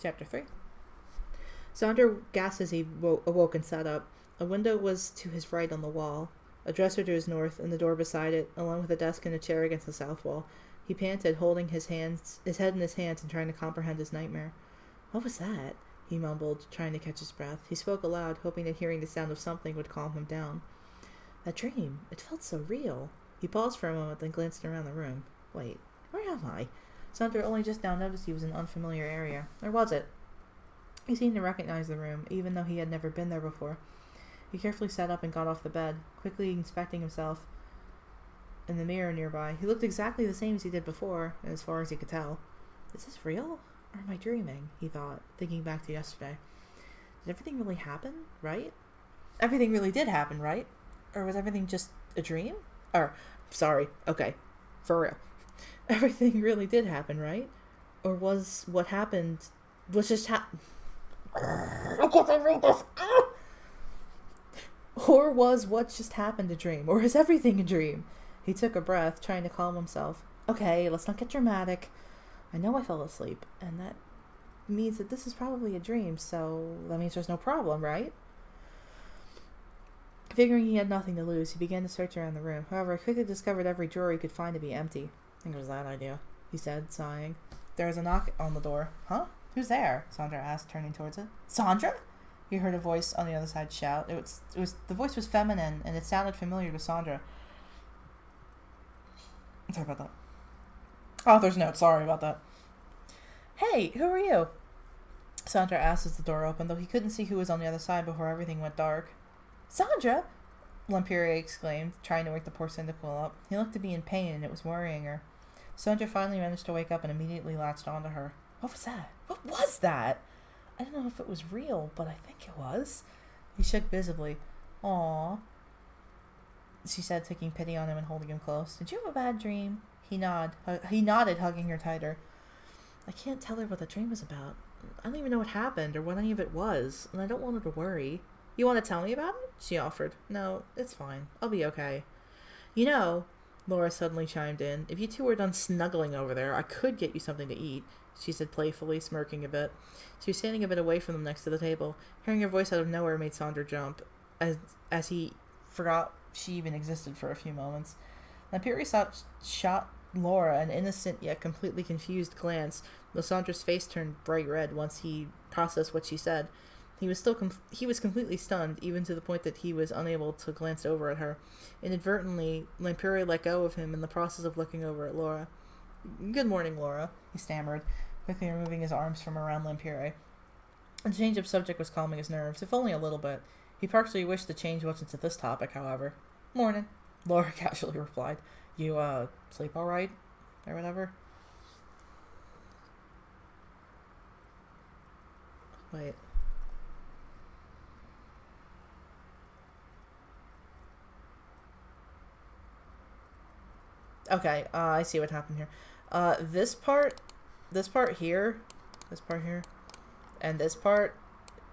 Chapter 3. Sandra gasped as he awoke and sat up. A window was to his right on the wall, a dresser to his north, and the door beside it, along with a desk and a chair against the south wall. He panted, holding his head in his hands and trying to comprehend his nightmare. What was that? He mumbled, trying to catch his breath. He spoke aloud, hoping that hearing the sound of something would calm him down. That dream. It felt so real. He paused for a moment, then glanced around the room. Wait, where am I? Sandra only just now noticed he was in an unfamiliar area. Or was it? He seemed to recognize the room, even though he had never been there before. He carefully sat up and got off the bed, quickly inspecting himself in the mirror nearby. He looked exactly the same as he did before, as far as he could tell. Is this real? Or am I dreaming? He thought, thinking back to yesterday. Did everything really happen, right? Everything really did happen, right? Or was everything just a dream? Okay, for real. Everything really did happen, right? Or was what happened was just I can't read this. Or was what just happened a dream? Or is everything a dream? He took a breath, trying to calm himself. Okay, let's not get dramatic. I know I fell asleep, and that means that this is probably a dream, so that means there's no problem, right? Figuring he had nothing to lose, he began to search around the room. However, he quickly discovered every drawer he could find to be empty. I think it was that idea, he said, sighing. There was a knock on the door. Huh? Who's there? Sandra asked, turning towards it. Sandra? He heard a voice on the other side shout. The voice was feminine, and it sounded familiar to Sandra. Sorry about that. Author's note, sorry about that. Hey, who are you? Sandra asked as the door opened, though he couldn't see who was on the other side before everything went dark. Sandra! Lempiere exclaimed, trying to wake the poor Cyndaquil up. He looked to be in pain, and it was worrying her. Sandra finally managed to wake up and immediately latched onto her. What was that? What was that? I don't know if it was real, but I think it was. He shook visibly. Aww, she said, taking pity on him and holding him close. Did you have a bad dream? He nodded, hugging her tighter. I can't tell her what the dream was about. I don't even know what happened or what any of it was, and I don't want her to worry. You want to tell me about it? She offered. No, it's fine. I'll be okay. You know, Laura suddenly chimed in, if you two were done snuggling over there, I could get you something to eat, she said playfully, smirking a bit. She was standing a bit away from them next to the table. Hearing her voice out of nowhere made Sandra jump, as he forgot she even existed for a few moments. Lempiere shot Laura an innocent yet completely confused glance, though Sandra's face turned bright red once he processed what she said. He was completely stunned, even to the point that he was unable to glance over at her. Inadvertently, Lempiere let go of him in the process of looking over at Laura. Good morning, Laura, he stammered, quickly removing his arms from around Lempiere. The change of subject was calming his nerves, if only a little bit. He partially wished the change wasn't to this topic, however. Morning, Laura casually replied. You, sleep all right? Or whatever? Wait. Okay, I see what happened here. This part here, and this part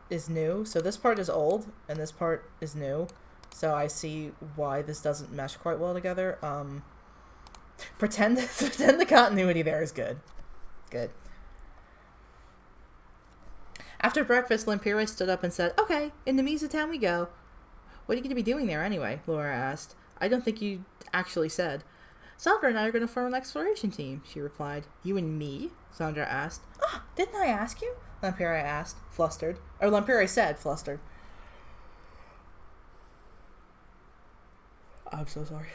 is new. So this part is old, and this part is new. So I see why this doesn't mesh quite well together. Pretend the continuity there is good. Good. After breakfast, Lempiere stood up and said, Okay, in the Misa town we go. What are you going to be doing there anyway? Laura asked. I don't think you actually said. Sandra and I are going to form an exploration team, she replied. You and me? Sandra asked. Ah, didn't I ask you? Lempiere asked, flustered. Or Lempiere said, flustered. I'm so sorry.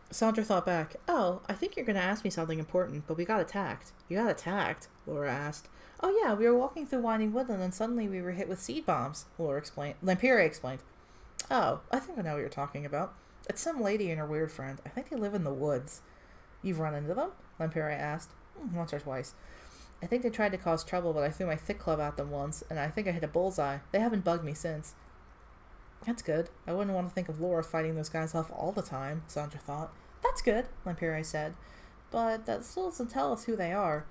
Sandra thought back. Oh, I think you're going to ask me something important, but we got attacked. You got attacked? Laura asked. Oh yeah, we were walking through Winding Woodland and suddenly we were hit with seed bombs, Lempiere explained. Oh, I think I know what you're talking about. It's some lady and her weird friend. I think they live in the woods. You've run into them? Lempiere asked. Once or twice. I think they tried to cause trouble, but I threw my thick club at them once, and I think I hit a bullseye. They haven't bugged me since. That's good. I wouldn't want to think of Laura fighting those guys off all the time, Sandra thought. That's good, Lempiere said. But that still doesn't tell us who they are.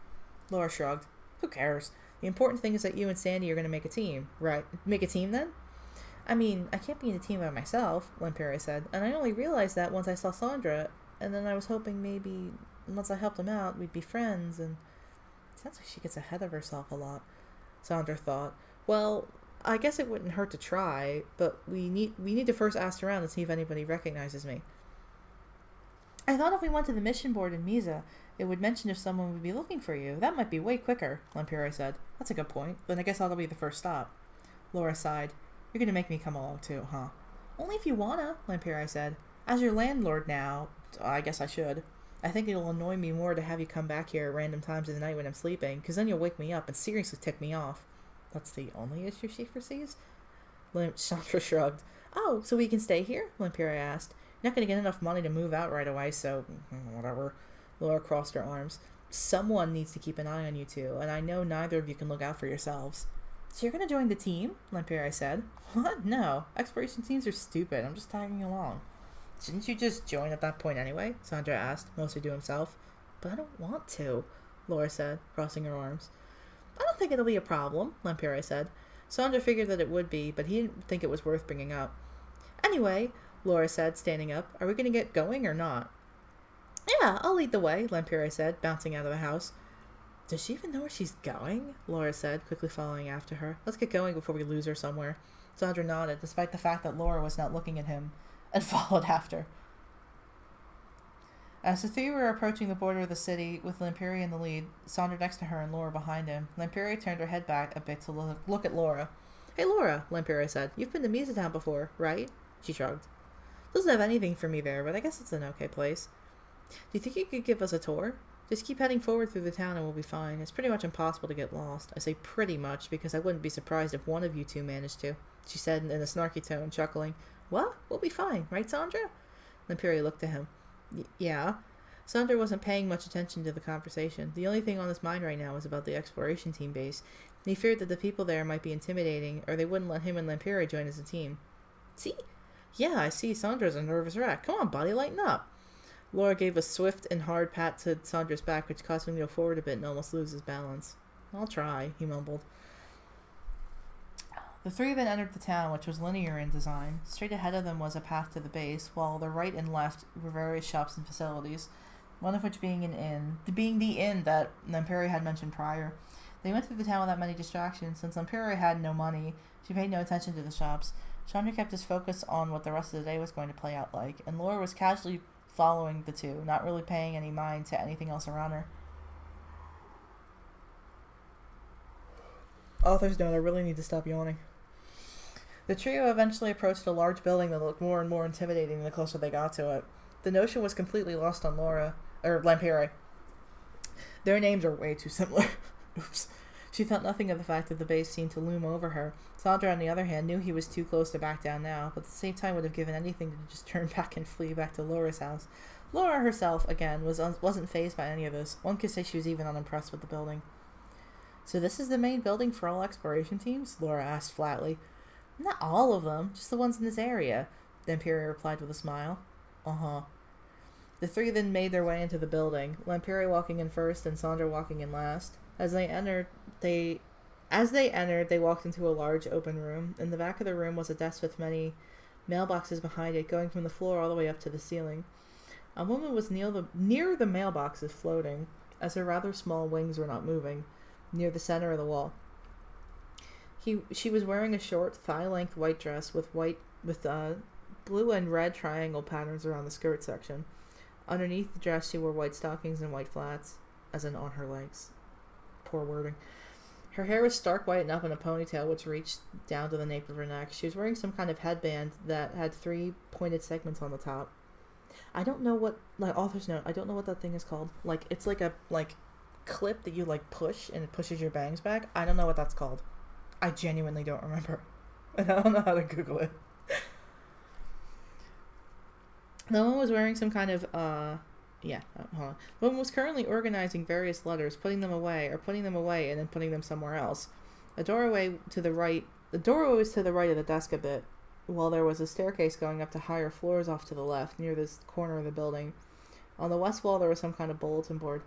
Laura shrugged. Who cares? The important thing is that you and Sandy are going to make a team. Right. Make a team, then? I mean, I can't be in a team by myself, Lempiere said, and I only realized that once I saw Sandra, and then I was hoping maybe, once I helped him out, we'd be friends, and Sounds like she gets ahead of herself a lot, Sandra thought. Well, I guess it wouldn't hurt to try, but we need to first ask around and see if anybody recognizes me. I thought if we went to the mission board in Misa, it would mention if someone would be looking for you. That might be way quicker, Lampere said. That's a good point. Then I guess that'll be the first stop. Laura sighed. You're going to make me come along too, huh? Only if you wanna, Lampere said. As your landlord now, I guess I should. I think it'll annoy me more to have you come back here at random times of the night when I'm sleeping, because then you'll wake me up and seriously tick me off. That's the only issue she foresees? Chandra shrugged. Oh, so we can stay here? Lampere asked. You're not going to get enough money to move out right away, so whatever. Laura crossed her arms. Someone needs to keep an eye on you two, and I know neither of you can look out for yourselves. So you're going to join the team? Lampere said. What? No. Exploration teams are stupid. I'm just tagging along. Shouldn't you just join at that point anyway? Sandra asked, mostly to himself. But I don't want to, Laura said, crossing her arms. I don't think it'll be a problem, Lampere said. Sandra figured that it would be, but he didn't think it was worth bringing up. Anyway, Laura said, standing up, are we going to get going or not? Yeah, I'll lead the way, Lampere said, bouncing out of the house. Does she even know where she's going? Laura said, quickly following after her. Let's get going before we lose her somewhere. Sandra nodded, despite the fact that Laura was not looking at him, and followed after. As the three were approaching the border of the city, with Lampere in the lead, Sandra next to her and Laura behind him, Lampere turned her head back a bit to look at Laura. Hey Laura, Lampere said, you've been to Misa Town before, right? She shrugged. Doesn't have anything for me there, but I guess it's an okay place. Do you think you could give us a tour? Just keep heading forward through the town and we'll be fine. It's pretty much impossible to get lost. I say pretty much because I wouldn't be surprised if one of you two managed to, she said in a snarky tone, chuckling. What? We'll be fine, right, Sandra? Lampere looked at him. Yeah. Sandra wasn't paying much attention to the conversation. The only thing on his mind right now was about the exploration team base. And he feared that the people there might be intimidating, or they wouldn't let him and Lampere join as a team. See? Yeah, I see. Sandra's a nervous wreck. Come on, buddy, lighten up. Laura gave a swift and hard pat to Sandra's back, which caused him to go forward a bit and almost lose his balance. I'll try, he mumbled. The three then entered the town, which was linear in design. Straight ahead of them was a path to the base, while the right and left were various shops and facilities, one of which being the inn that Lampere had mentioned prior. They went through the town without many distractions. Since Lampere had no money, she paid no attention to the shops. Chandra kept his focus on what the rest of the day was going to play out like, and Laura was casually following the two, not really paying any mind to anything else around her. Author's note, I really need to stop yawning. The trio eventually approached a large building that looked more and more intimidating the closer they got to it. The notion was completely lost on Lampere. Their names are way too similar. Oops. She thought nothing of the fact that the base seemed to loom over her. Sandra, on the other hand, knew he was too close to back down now, but at the same time would have given anything to just turn back and flee back to Laura's house. Laura herself, again, wasn't fazed by any of this. One could say she was even unimpressed with the building. So this is the main building for all exploration teams? Laura asked flatly. Not all of them, just the ones in this area, Lampere replied with a smile. Uh-huh. The three then made their way into the building, Lampere walking in first and Sandra walking in last. As they entered, they walked into a large open room. In the back of the room was a desk with many mailboxes behind it, going from the floor all the way up to the ceiling. A woman was near the mailboxes, floating, as her rather small wings were not moving, near the center of the wall. She was wearing a short, thigh-length white dress with blue and red triangle patterns around the skirt section. Underneath the dress, she wore white stockings and white flats, as in on her legs. Poor wording. Her hair was stark white and up in a ponytail which reached down to the nape of her neck. She was wearing some kind of headband that had 3 pointed segments on the top. I don't know what, author's note, I don't know what that thing is called. It's like a, clip that you, push and it pushes your bangs back. I don't know what that's called. I genuinely don't remember. And I don't know how to Google it. The woman was wearing some kind of, hold on. The woman was currently organizing various letters, putting them away, and then putting them somewhere else. The doorway was to the right of the desk a bit, while there was a staircase going up to higher floors off to the left, near this corner of the building. On the west wall, there was some kind of bulletin board.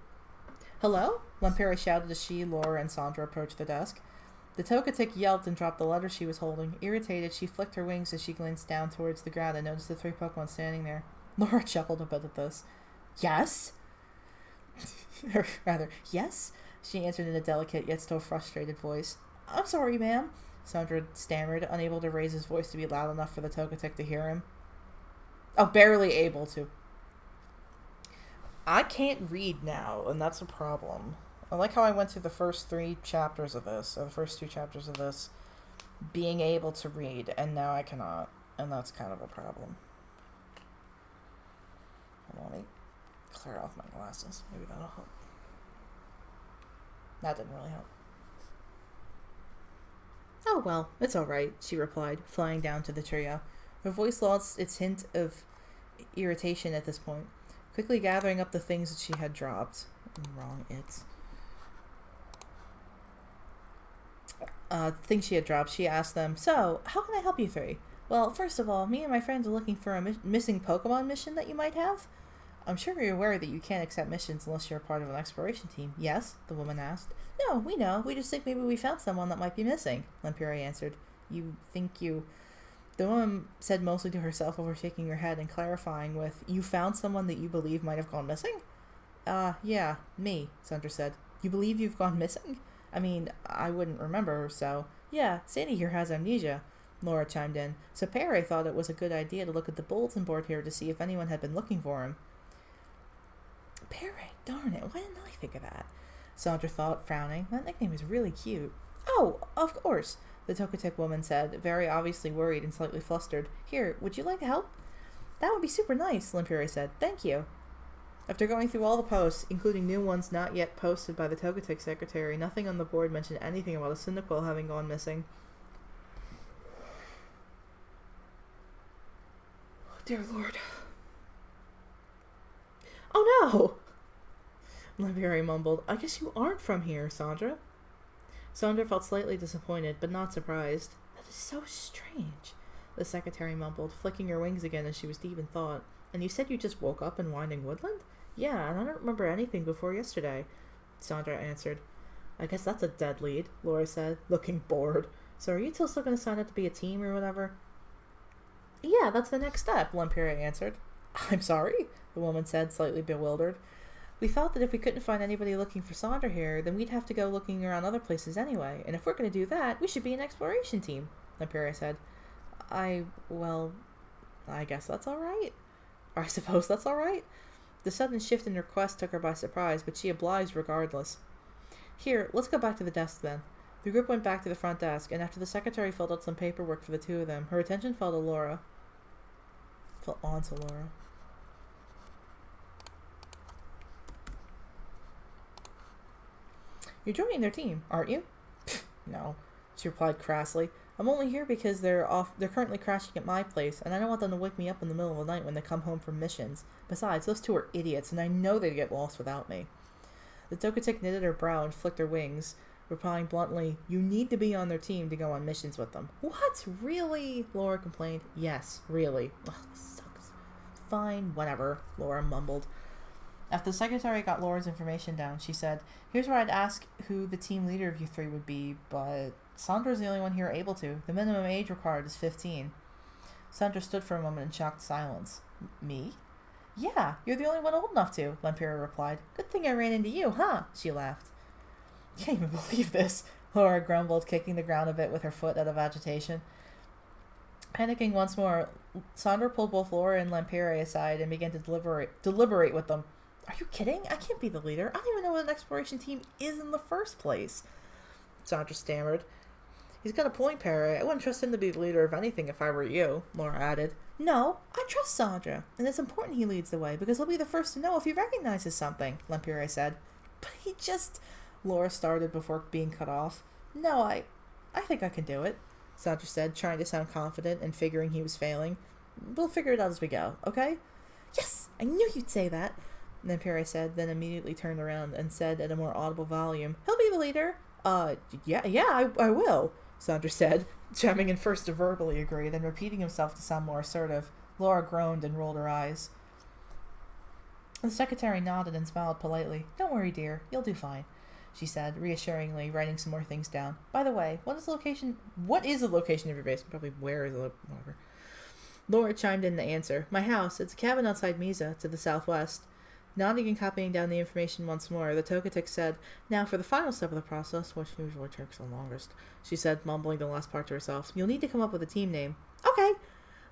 Hello? Lampere shouted as she, Laura, and Sandra approached the desk. The Tokatik yelped and dropped the letter she was holding. Irritated, she flicked her wings as she glanced down towards the ground and noticed the 3 Pokemon standing there. Laura chuckled a bit at this. Yes? Or rather, yes? She answered in a delicate yet still frustrated voice. I'm sorry, ma'am, Sandra stammered, unable to raise his voice to be loud enough for the Togetic to hear him. Oh, barely able to. I can't read now, and that's a problem. I like how I went through the first 3 chapters of this, or the first 2 chapters of this, being able to read, and now I cannot, and that's kind of a problem. Hold on, let me clear off my glasses. Maybe that'll help. That didn't really help. Oh, well, it's all right, she replied, flying down to the trio. Her voice lost its hint of irritation at this point, quickly gathering up the things that she had dropped. Wrong, it's... things she had dropped, she asked them, So, how can I help you 3? Well, first of all, me and my friends are looking for a missing Pokemon mission that you might have. I'm sure you're aware that you can't accept missions unless you're a part of an exploration team. Yes? The woman asked. No, we know. We just think maybe we found someone that might be missing, Lempuria answered. You think you... The woman said mostly to herself before shaking her head and clarifying with, You found someone that you believe might have gone missing? Yeah, me, Sandra said. You believe you've gone missing? I mean, I wouldn't remember, so... Yeah, Sandy here has amnesia, Laura chimed in. So Perry thought it was a good idea to look at the bulletin board here to see if anyone had been looking for him. Perry, darn it, why didn't I think of that? Sandra thought, frowning. That nickname is really cute. Oh, of course, the Togetic woman said, very obviously worried and slightly flustered. Here, would you like to help? That would be super nice, Lempuria said. Thank you. After going through all the posts, including new ones not yet posted by the Togetic secretary, nothing on the board mentioned anything about a Cyndaquil having gone missing. Oh, dear Lord. Oh no! Lempuria mumbled. I guess you aren't from here, Sandra. Sandra felt slightly disappointed, but not surprised. That is so strange, the secretary mumbled, flicking her wings again as she was deep in thought. And you said you just woke up in Winding Woodland? Yeah, and I don't remember anything before yesterday, Sandra answered. I guess that's a dead lead, Laura said, looking bored. So are you still going to sign up to be a team or whatever? Yeah, that's the next step, Lempuria answered. I'm sorry, the woman said, slightly bewildered. We felt that if we couldn't find anybody looking for Sandra here, then we'd have to go looking around other places anyway, and if we're going to do that, we should be an exploration team, Lempuria said. I guess that's all right. Or I suppose that's all right. The sudden shift in her quest took her by surprise, but she obliged regardless. Here, let's go back to the desk then. The group went back to the front desk, and after the secretary filled out some paperwork for the 2 of them, her attention fell onto Laura. You're joining their team, aren't you? No, she replied crassly. I'm only here because they're currently crashing at my place, and I don't want them to wake me up in the middle of the night when they come home from missions. Besides, those 2 are idiots, and I know they'd get lost without me. The Togetic knitted her brow and flicked her wings, replying bluntly, You need to be on their team to go on missions with them. What? Really? Laura complained. Yes, really. Ugh, this sucks. Fine, whatever, Laura mumbled. After the secretary got Laura's information down, she said, Here's where I'd ask who the team leader of you 3 would be, but Sandra's the only one here able to. The minimum age required is 15. Sandra stood for a moment in shocked silence. Me? Yeah, you're the only one old enough to, Lempuria replied. Good thing I ran into you, huh? She laughed. Can't even believe this, Laura grumbled, kicking the ground a bit with her foot out of agitation. Panicking once more, Sandra pulled both Laura and Lempuria aside and began to deliberate with them. Are you kidding? I can't be the leader. I don't even know what an exploration team is in the first place, Sandra stammered. He's got a point, Perry. I wouldn't trust him to be the leader of anything if I were you, Laura added. No, I trust Sandra, and it's important he leads the way, because he'll be the first to know if he recognizes something, Lempuria said. But he just... Laura started before being cut off. No, I think I can do it, Sandra said, trying to sound confident and figuring he was failing. We'll figure it out as we go, okay? Yes, I knew you'd say that, Lempuria said, then immediately turned around and said at a more audible volume, He'll be the leader. Yeah, I will, Sandra said, jamming in first to verbally agree, then repeating himself to sound more assertive. Laura groaned and rolled her eyes. The secretary nodded and smiled politely. Don't worry, dear. You'll do fine, she said, reassuringly, writing some more things down. By the way, what is the location of your base? Probably where is it? Whatever. Laura chimed in to answer. My house. It's a cabin outside Misa, to the southwest. Nodding and copying down the information once more, the Togetic said, "Now for the final step of the process, which usually takes the longest," she said, mumbling the last part to herself. "You'll need to come up with a team name." "Okay!"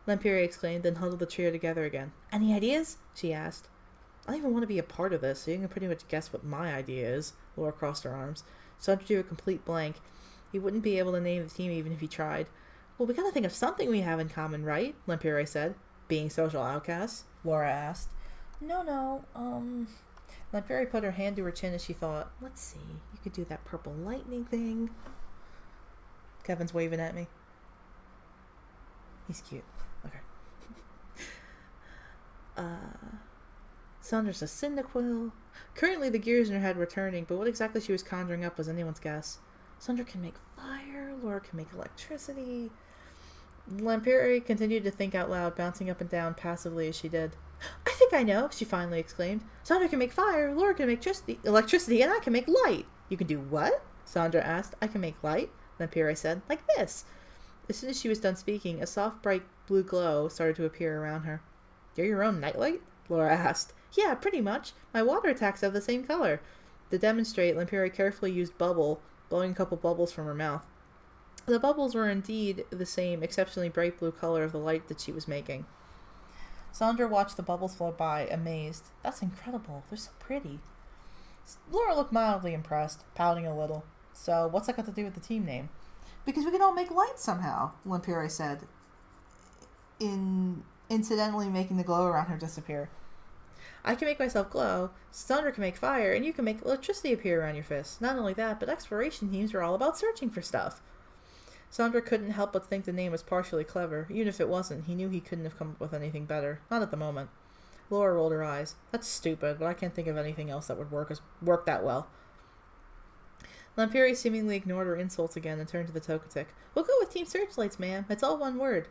Lampieri exclaimed, then huddled the trio together again. "Any ideas?" she asked. "I don't even want to be a part of this, so you can pretty much guess what my idea is." Laura crossed her arms. Sandra drew a complete blank. He wouldn't be able to name the team even if he tried. "Well, we gotta think of something we have in common, right?" Lampieri said. "Being social outcasts?" Laura asked. No, Lampieri put her hand to her chin as she thought. "Let's see, you could do that purple lightning thing." Kevin's waving at me. He's cute. Okay. Sandra's a Cyndaquil. Currently the gears in her head were turning, but what exactly she was conjuring up was anyone's guess. Sandra can make fire, Laura can make electricity. Lampieri continued to think out loud, bouncing up and down passively as she did. "I think I know," she finally exclaimed. "Sandra can make fire, Laura can make electricity, and I can make light." "You can do what?" Sandra asked. "I can make light," Lampieri said. "Like this." As soon as she was done speaking, a soft, bright blue glow started to appear around her. "You're your own nightlight?" Laura asked. "Yeah, pretty much. My water attacks have the same color." To demonstrate, Lampieri carefully used bubble, blowing a couple bubbles from her mouth. The bubbles were indeed the same exceptionally bright blue color of the light that she was making. Sandra watched the bubbles float by, amazed. "That's incredible. They're so pretty." Laura looked mildly impressed, pouting a little. "So, what's that got to do with the team name?" "Because we can all make light somehow," Lampieri said, incidentally making the glow around her disappear. "I can make myself glow, Sandra can make fire, and you can make electricity appear around your fists. Not only that, but exploration teams are all about searching for stuff." Sandra couldn't help but think the name was partially clever. Even if it wasn't, he knew he couldn't have come up with anything better. Not at the moment. Laura rolled her eyes. "That's stupid, but I can't think of anything else that would work that well." Lampieri seemingly ignored her insults again and turned to the Togetic. "We'll go with Team Searchlights, ma'am. It's all one word."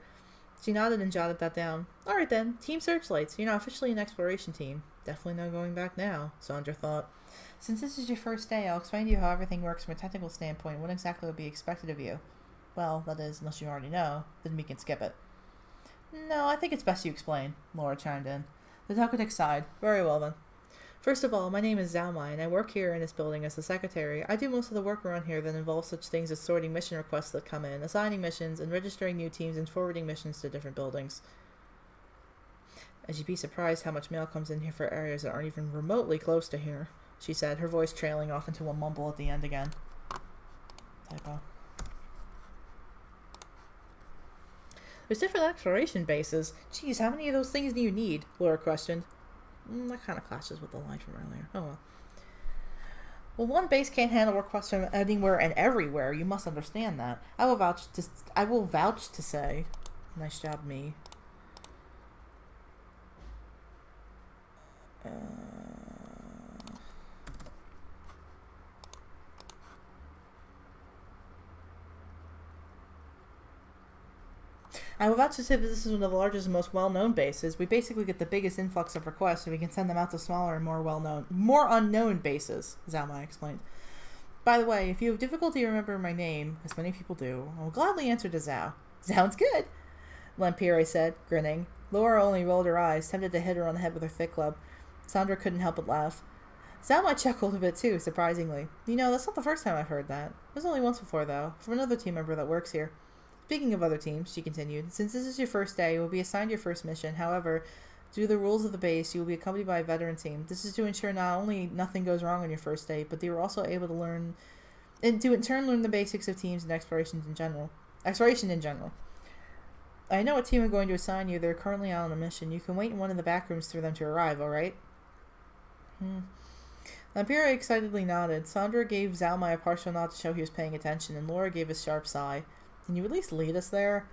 She nodded and jotted that down. "All right then, Team Searchlights. You're now officially an exploration team." Definitely no going back now, Sandra thought. "Since this is your first day, I'll explain to you how everything works from a technical standpoint. What exactly would be expected of you? Well, that is, unless you already know, then we can skip it." "No, I think it's best you explain," Laura chimed in. The Togetic sighed. "Very well then. First of all, my name is Zalmai, and I work here in this building as the secretary. I do most of the work around here that involves such things as sorting mission requests that come in, assigning missions, and registering new teams and forwarding missions to different buildings." "And you'd be surprised how much mail comes in here for areas that aren't even remotely close to here," she said, her voice trailing off into a mumble at the end again. Typo. "There's different exploration bases. Geez, how many of those things do you need?" Laura questioned. That kind of clashes with the line from earlier. Oh well. "Well, one base can't handle requests from anywhere and everywhere. You must understand that. I will vouch to say, nice job, me. I will vouch to say that this is one of the largest and most well-known bases. We basically get the biggest influx of requests, so we can send them out to smaller and more unknown bases," Zalmai explained. "By the way, if you have difficulty remembering my name, as many people do, I will gladly answer to Zao." "Sounds good," Lampieri said, grinning. Laura only rolled her eyes, tempted to hit her on the head with her thick club. Sandra couldn't help but laugh. Zalmai chuckled a bit too, surprisingly. "You know, that's not the first time I've heard that. It was only once before, though, from another team member that works here. Speaking of other teams," she continued, "since this is your first day, you will be assigned your first mission. However, due to the rules of the base, you will be accompanied by a veteran team. This is to ensure not only nothing goes wrong on your first day, but that you are also able to learn, and to in turn learn the basics of teams and exploration in general. I know what team I'm going to assign you. They're currently out on a mission. You can wait in one of the back rooms for them to arrive, alright?" Lampieri excitedly nodded. Sandra gave Zalmai a partial nod to show he was paying attention, and Laura gave a sharp sigh. "Can you at least lead us there?"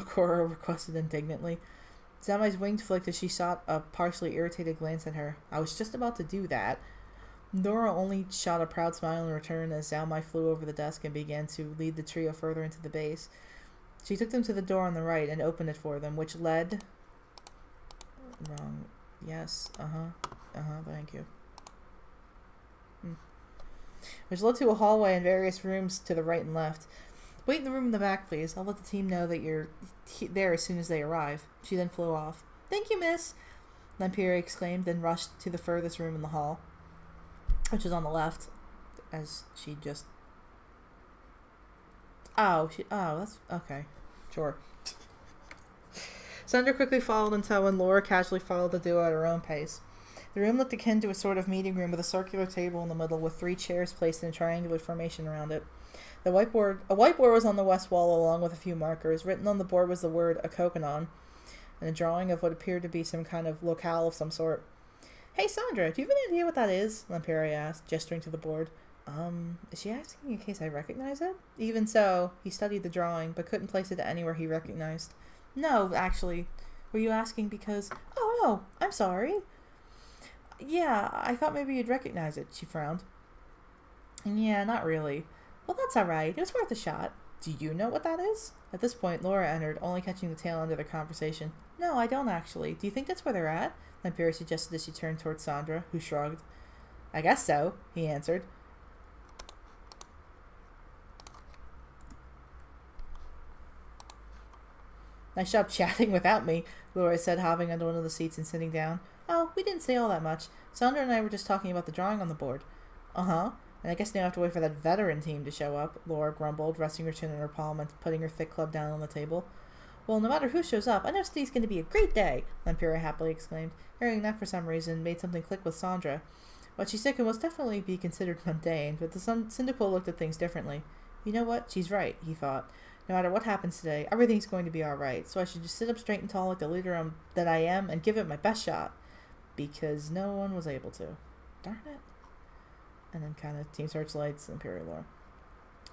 Cora requested indignantly. Zalmai's wing flicked as she shot a partially irritated glance at her. "I was just about to do that." Nora only shot a proud smile in return as Zalmai flew over the desk and began to lead the trio further into the base. She took them to the door on the right and opened it for them, which led... Wrong. Yes. Thank you. Which led to a hallway and various rooms to the right and left. "Wait in the room in the back, please. I'll let the team know that you're there as soon as they arrive." She then flew off. "Thank you, miss." Lempier exclaimed, then rushed to the furthest room in the hall, which was on the left, as she just... Oh, that's... Okay. Sure. Sandra quickly followed in tow, and Laura casually followed the duo at her own pace. The room looked akin to a sort of meeting room with a circular table in the middle with 3 chairs placed in a triangular formation around it. A whiteboard was on the west wall along with a few markers. Written on the board was the word "Akokonon" and a drawing of what appeared to be some kind of locale of some sort. "Hey, Sandra, do you have any idea what that is?" Lempier asked, gesturing to the board. Is she asking in case I recognize it?" Even so, he studied the drawing, but couldn't place it anywhere he recognized. "No, actually. Were you asking because..." "Oh, no, I'm sorry." "Yeah, I thought maybe you'd recognize it," she frowned. "Yeah, not really." "Well, that's alright. It was worth a shot. Do you know what that is?" At this point, Laura entered, only catching the tail end of their conversation. "No, I don't actually. Do you think that's where they're at?" Lempier suggested as she turned towards Sandra, who shrugged. "I guess so," he answered. "Nice job chatting without me," Laura said, hopping onto one of the seats and sitting down. "Oh, we didn't say all that much. Sandra and I were just talking about the drawing on the board." "Uh-huh. And I guess now I have to wait for that veteran team to show up," Laura grumbled, resting her chin on her palm and putting her thick club down on the table. "Well, no matter who shows up, I know today's going to be a great day," Lempier happily exclaimed. Hearing that for some reason made something click with Sandra. What she said could most definitely be considered mundane, but the Syndical looked at things differently. You know what? She's right, he thought. No matter what happens today, everything's going to be alright, so I should just sit up straight and tall like the leader that I am and give it my best shot. Because no one was able to. Darn it. And then kind of Team Searchlights, Imperial Lore.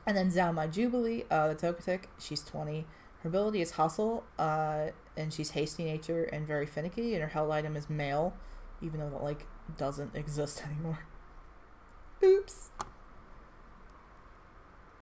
And then Zhao Mai Jubilee, the Togetic, she's 20. Her ability is Hustle, and she's hasty nature and very finicky, and her held item is Mail, even though that, doesn't exist anymore. Oops.